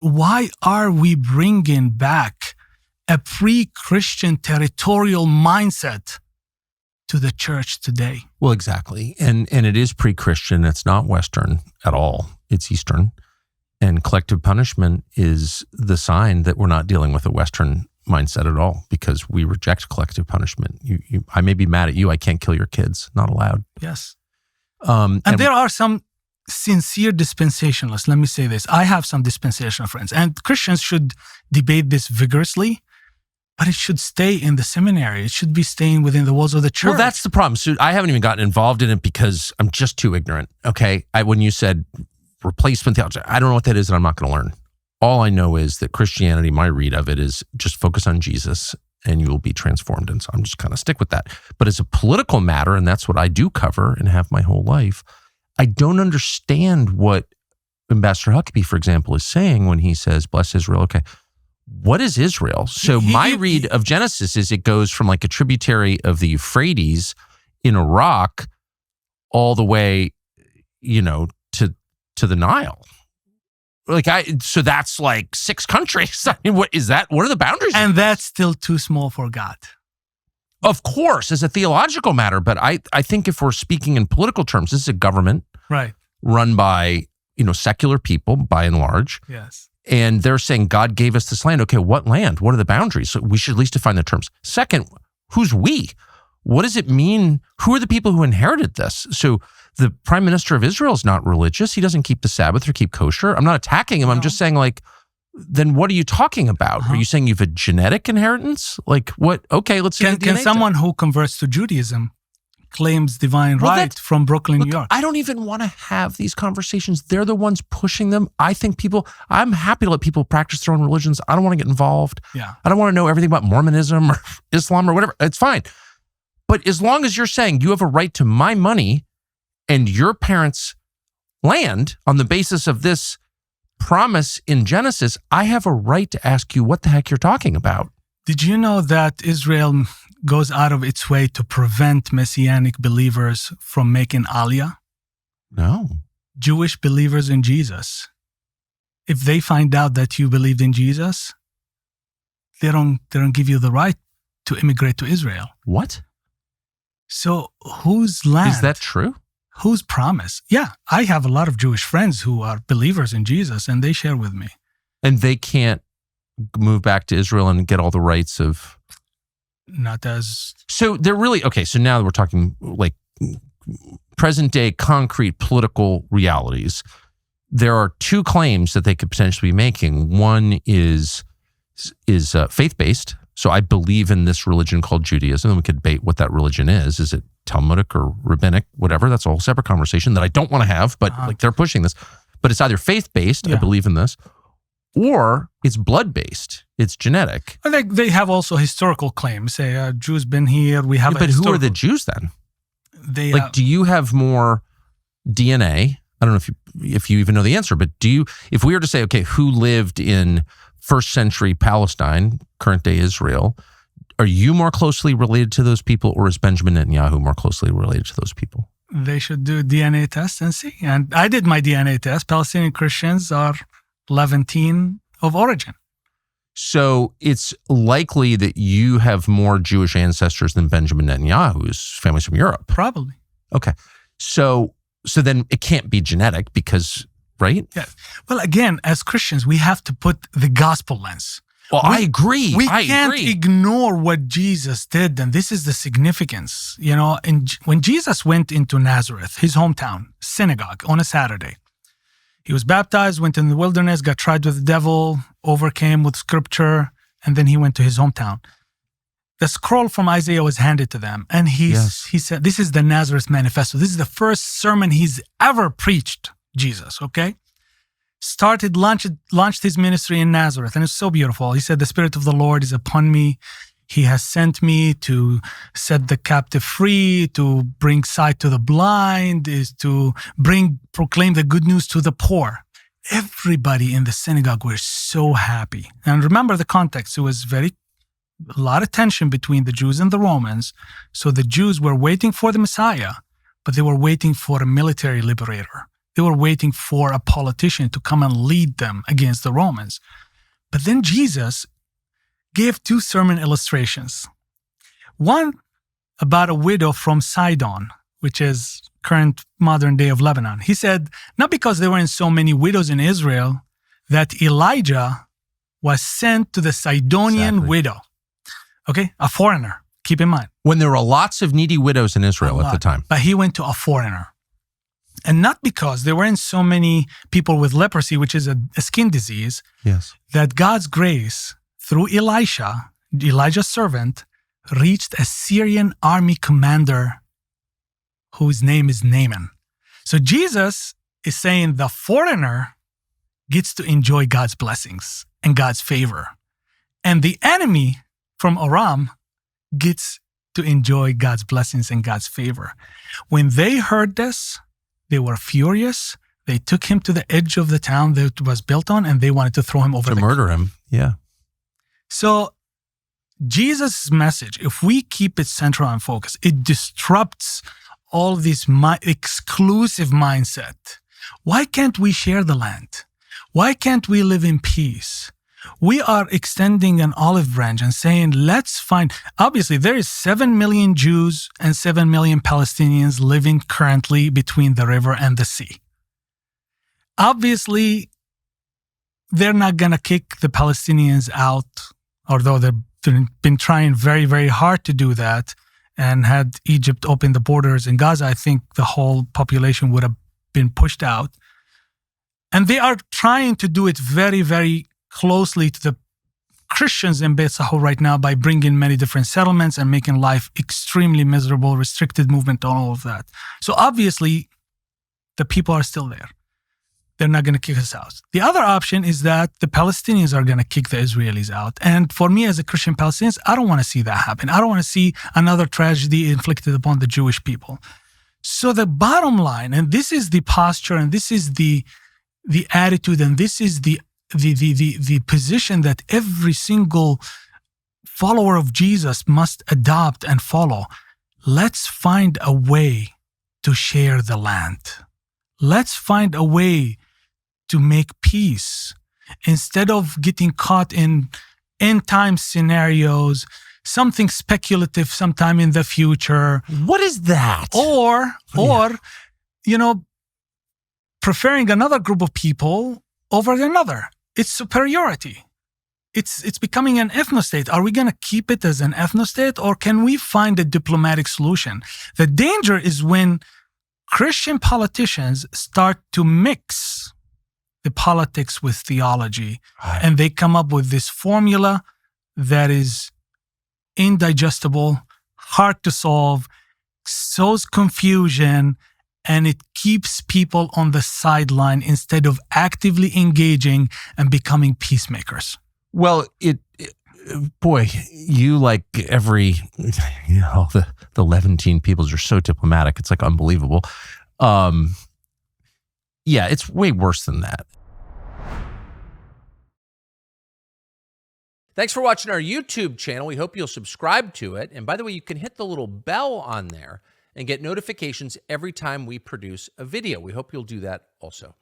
why are we bringing back a pre-Christian territorial mindset to the church today? Well, exactly. And it is pre-Christian. It's not Western at all. It's Eastern. And collective punishment is the sign that we're not dealing with a Western mindset at all, because we reject collective punishment. I may be mad at you. I can't kill your kids. Not allowed. Yes. And there are some sincere dispensationalists. Let me say this. I have some dispensational friends, and Christians should debate this vigorously, but it should stay in the seminary. It should be staying within the walls of the church. Well, that's the problem. So I haven't even gotten involved in it because I'm just too ignorant. Okay. When you said replacement theology, I don't know what that is, and I'm not going to learn. All I know is that Christianity, my read of it, is just focus on Jesus and you will be transformed. And so I'm just kind of stick with that. But as a political matter, and that's what I do cover and have my whole life, I don't understand what Ambassador Huckabee, for example, is saying when he says, bless Israel. Okay, what is Israel? So my read of Genesis is it goes from like a tributary of the Euphrates in Iraq all the way, to the Nile. So that's like 6 countries. I mean, what is that? What are the boundaries? And that's still too small for God. Of course, as a theological matter, but I think if we're speaking in political terms, this is a government run by, secular people by and large. Yes. And they're saying God gave us this land. Okay, what land? What are the boundaries? So we should at least define the terms. Second, who's we? What does it mean? Who are the people who inherited this? So the prime minister of Israel is not religious. He doesn't keep the Sabbath or keep kosher. I'm not attacking him. No. I'm just saying, then what are you talking about? Are you saying you have a genetic inheritance? Like what? Okay, let's see. Can someone who converts to Judaism claims divine right from Brooklyn, New York? I don't even want to have these conversations. They're the ones pushing them. I think I'm happy to let people practice their own religions. I don't want to get involved. Yeah. I don't want to know everything about Mormonism or Islam or whatever. It's fine. But as long as you're saying you have a right to my money and your parents' land on the basis of this promise in Genesis, I have a right to ask you what the heck you're talking about. Did you know that Israel goes out of its way to prevent Messianic believers from making Aliyah? No. Jewish believers in Jesus. If they find out that you believed in Jesus, they don't give you the right to immigrate to Israel. What? So whose land? Is that true? Whose promise? Yeah, I have a lot of Jewish friends who are believers in Jesus, and they share with me. And they can't move back to Israel and get all the rights of... Not as... So they're really... Okay, so now we're talking like present day concrete political realities. There are 2 claims that they could potentially be making. One is faith-based. So I believe in this religion called Judaism, and we could debate what that religion is. Is it Talmudic or rabbinic, whatever? That's a whole separate conversation that I don't want to have, but they're pushing this. But it's either faith-based, I believe in this, or it's blood-based. It's genetic. And they have also historical claims. Say, Jews been here. We have. But who are the Jews then? Do you have more DNA? I don't know if you even know the answer, but if we were to say, okay, who lived in first century Palestine, current day Israel, are you more closely related to those people, or is Benjamin Netanyahu more closely related to those people? They should do a DNA test and see. And I did my DNA test. Palestinian Christians are Levantine of origin. So it's likely that you have more Jewish ancestors than Benjamin Netanyahu, whose family's from Europe. Probably. Okay. So then it can't be genetic because, right? Yeah. Well, again, as Christians, we have to put the gospel lens. Well, I agree. We can't ignore what Jesus did, and this is the significance. And when Jesus went into Nazareth, his hometown, synagogue, on a Saturday, he was baptized, went in the wilderness, got tried with the devil, overcame with scripture, and then he went to his hometown. The scroll from Isaiah was handed to them, and he said, this is the Nazareth Manifesto. This is the first sermon he's ever preached, Jesus, okay? Launched his ministry in Nazareth, and it's so beautiful. He said, the Spirit of the Lord is upon me. He has sent me to set the captive free, to bring sight to the blind, is to proclaim the good news to the poor. Everybody in the synagogue were so happy. And remember the context. It was a lot of tension between the Jews and the Romans. So the Jews were waiting for the Messiah, but they were waiting for a military liberator. They were waiting for a politician to come and lead them against the Romans. But then Jesus gave 2 sermon illustrations. One about a widow from Sidon, which is current modern day of Lebanon. He said, not because there weren't so many widows in Israel, that Elijah was sent to the Sidonian widow. Okay, a foreigner, keep in mind. When there were lots of needy widows in Israel at the time. But he went to a foreigner. And not because there weren't so many people with leprosy, which is a skin disease, Yes. that God's grace, through Elisha, Elijah's servant, reached a Syrian army commander whose name is Naaman. So Jesus is saying the foreigner gets to enjoy God's blessings and God's favor. And the enemy from Aram gets to enjoy God's blessings and God's favor. When they heard this, they were furious. They took him to the edge of the town that it was built on, and they wanted to throw him over To murder him, yeah. So Jesus' message, if we keep it central and focused, it disrupts all this exclusive mindset. Why can't we share the land? Why can't we live in peace? We are extending an olive branch and saying, let's find, obviously there is 7 million Jews and 7 million Palestinians living currently between the river and the sea. Obviously, they're not going to kick the Palestinians out, although they've been trying very, very hard to do that. And had Egypt opened the borders in Gaza, I think the whole population would have been pushed out. And they are trying to do it very, very closely to the Christians in Beit Sahur right now by bringing many different settlements and making life extremely miserable, restricted movement, all of that. So obviously, the people are still there. They're not going to kick us out. The other option is that the Palestinians are going to kick the Israelis out. And for me as a Christian Palestinian, I don't want to see that happen. I don't want to see another tragedy inflicted upon the Jewish people. So the bottom line, and this is the posture, and this is the attitude, and this is the position that every single follower of Jesus must adopt and follow. Let's find a way to share the land. Let's find a way to make peace instead of getting caught in end time scenarios, something speculative sometime in the future. What is that? Or preferring another group of people over another. It's superiority. It's becoming an ethnostate. Are we going to keep it as an ethnostate, or can we find a diplomatic solution? The danger is when Christian politicians start to mix the politics with theology, and they come up with this formula that is indigestible, hard to solve, sows confusion, and it keeps people on the sideline instead of actively engaging and becoming peacemakers. Well, boy, you like every, the Levantine peoples are so diplomatic. It's like unbelievable. Yeah, it's way worse than that. Thanks for watching our YouTube channel. We hope you'll subscribe to it. And by the way, you can hit the little bell on there and get notifications every time we produce a video. We hope you'll do that also.